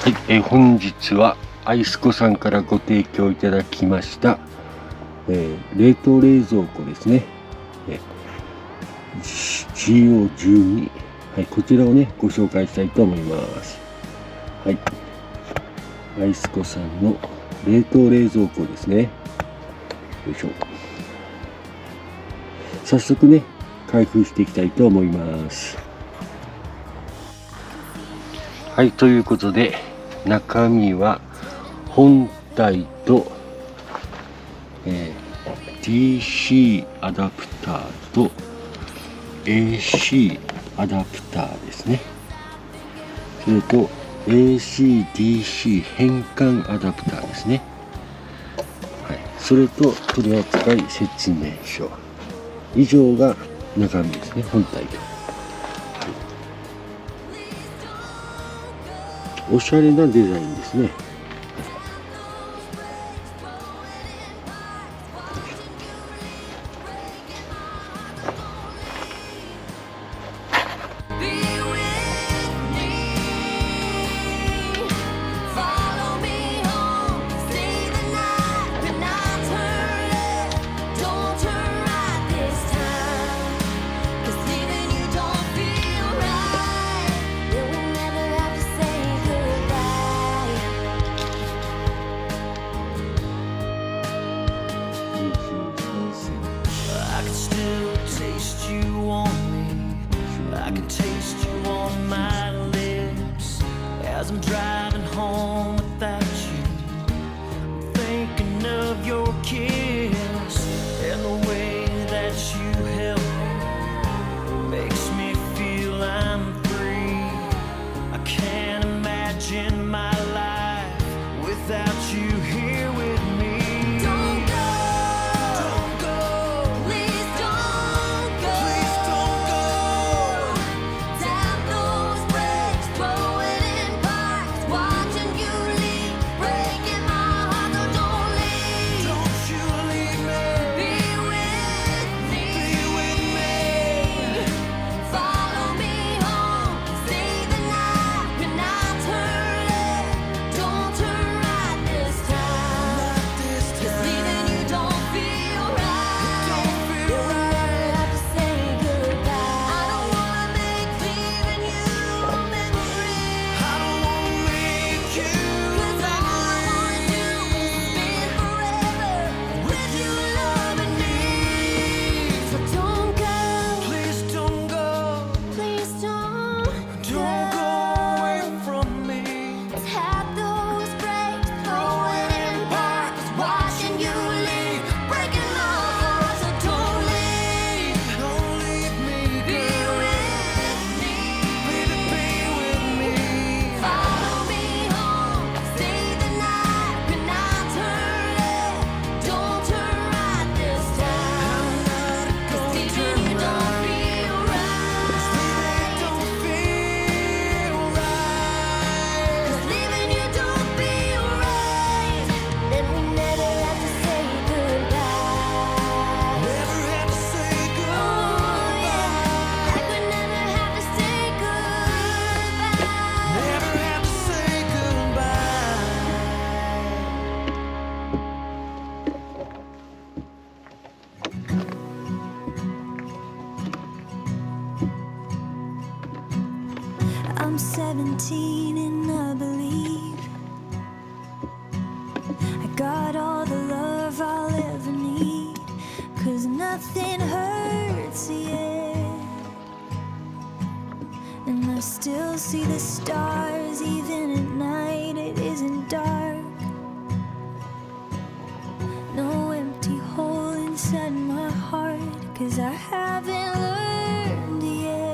はい、本日はアイスコさんからご提供いただきました、冷凍冷蔵庫ですね、GO12、はい、こちらをねご紹介したいと思います。はい、アイスコさんの冷凍冷蔵庫ですね。よいしょ。早速ね開封していきたいと思います。はい、ということで中身は本体と、DC アダプターと AC アダプターですね。それと AC/DC 変換アダプターですね。はい、それと取扱説明書以上が中身ですね。本体と、はい、おしゃれなデザインですね。As I'm driving home without you, I'm thinking of your kiss and the way that you held me makes me feel I'm free. I can't imagine my life without you here with me. I'm 17 and I believe I got all the love I'll ever need, 'cause nothing hurts yet, and I still see the stars even at night. It isn't dark, no empty hole inside my heart, 'cause I haven't learned yet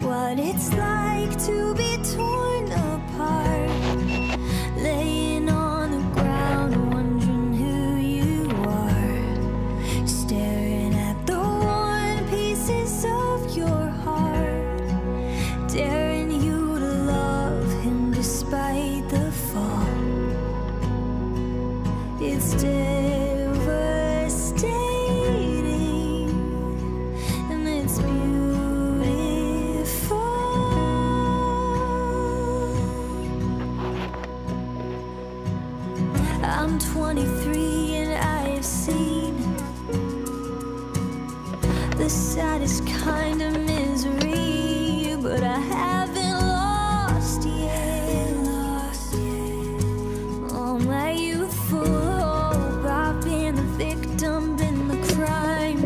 what it's like to be torn apart, laying on the ground wondering who you are, staring at the worn pieces of your heart, daring you to love him despite the fall. It's devastating, and it's beautiful. the saddest kind of misery, but I haven't lost yet. All my youthful hope, I've been the victim, been the crime.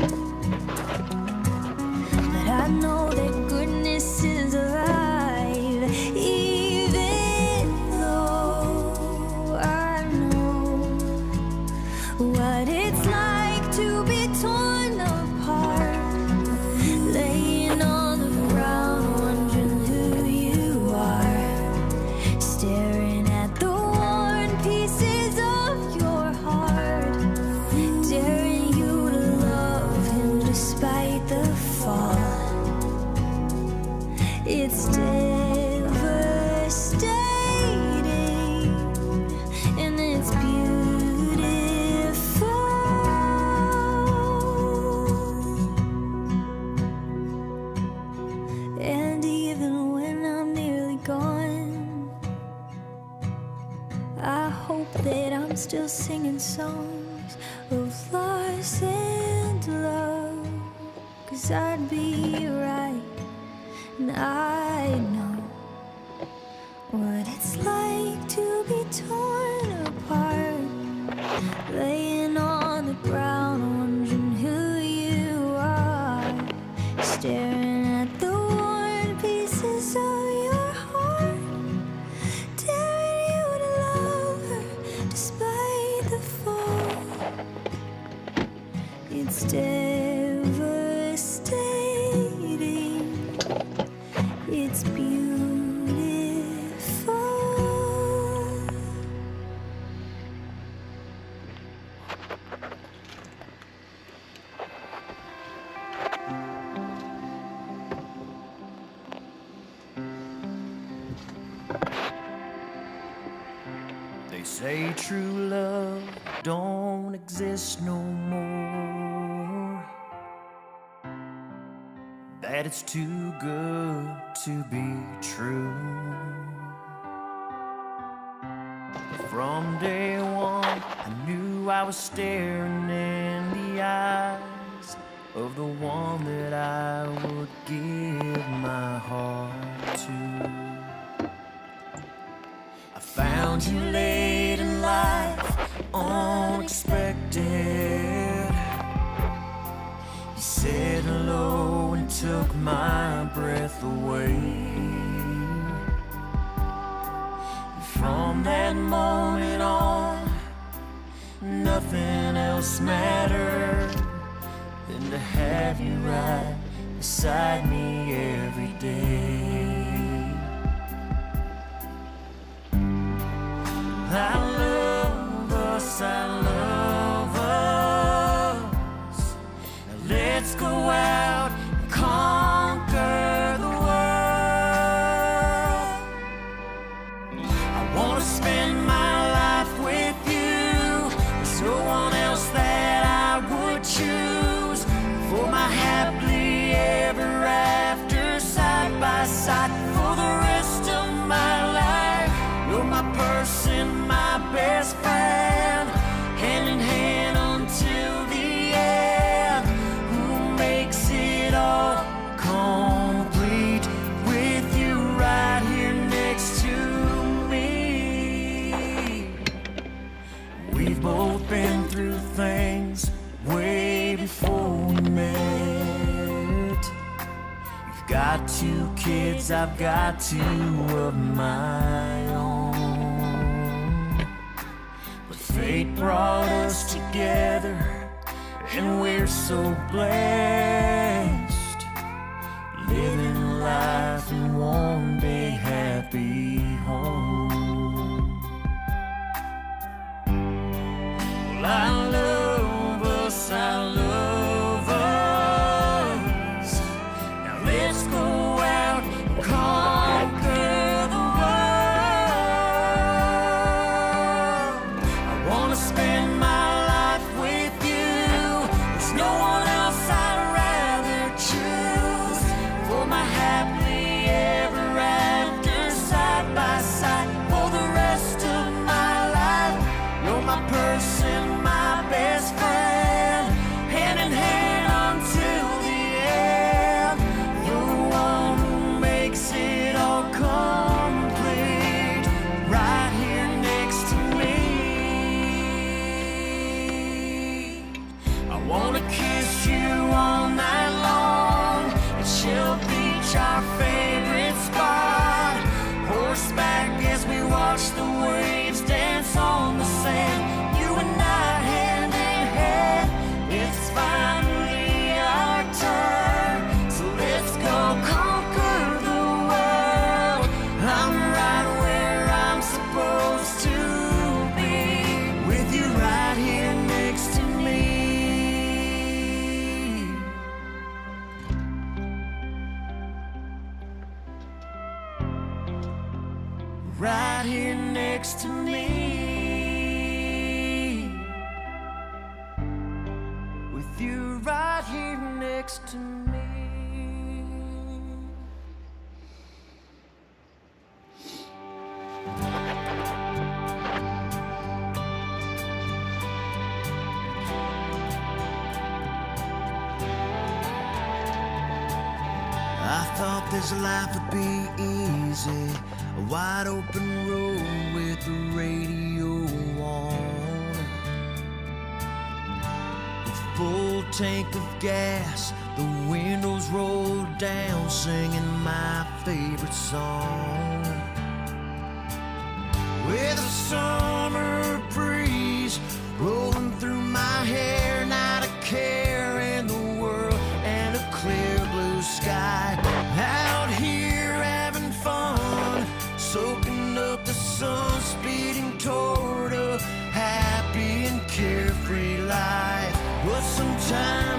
But I know that goodness is alive, even though I know what it's like to be torn apart, laying on the ground, wondering who you are, staring at the worn pieces of your heart, daring you to love him despite the fall. It's devastating and it's beautiful. And even when I'm nearly gone, I hope that I'm still singing songs of loss and love, 'cause I'd be right. And I know what it's like to be torn apart, laying on the ground, wondering who you are, staring at the worn pieces of your heart, daring you to love her despite the fall. It's devastating, it's beautiful. They say true love don't exist no more, that it's too good to be true. From day one, I knew I was staring in the eyes of the one that I would give my heart to. I found you late in life, unexpected. You said hello and took my breath away. From that moment on, nothing else mattered than to have you right beside me every day. I love us, I love us. Now let's go out and conquer the world. I wanna spend my life with you. There's no one else that I would choose for my happily ever after, side by side for the rest of my life. You're my person, my best friend, hand in hand until the end. Who makes it all complete with you right here next to me? We've both been through things way before we met. You've got 2 kids, I've got 2 of my own. Fate brought us together, and we're so blessed, living life in one big happy home. Well, I love us, I love us. Now let's go out and conquer the spend my life with you. There's no one else I'd rather choose for my happily ever after. reach our favorite spot. Horseback as we watch the waves dance on the sand. You and I hand in hand. It's finally our turn. So let's go conquer the world. I'm right where I'm supposed to be, with you right here next to me. Right here next to me, with you right here next to me. I thought this life would be easy, a wide open road with the radio on, with full tank of gas, the windows rolled down, singing my favorite song, with a summer breeze rolling through my hair, not a care in the world, and a clear blue sky. Out here having fun, soaking up the sun, speeding toward a happy and carefree life. But sometimes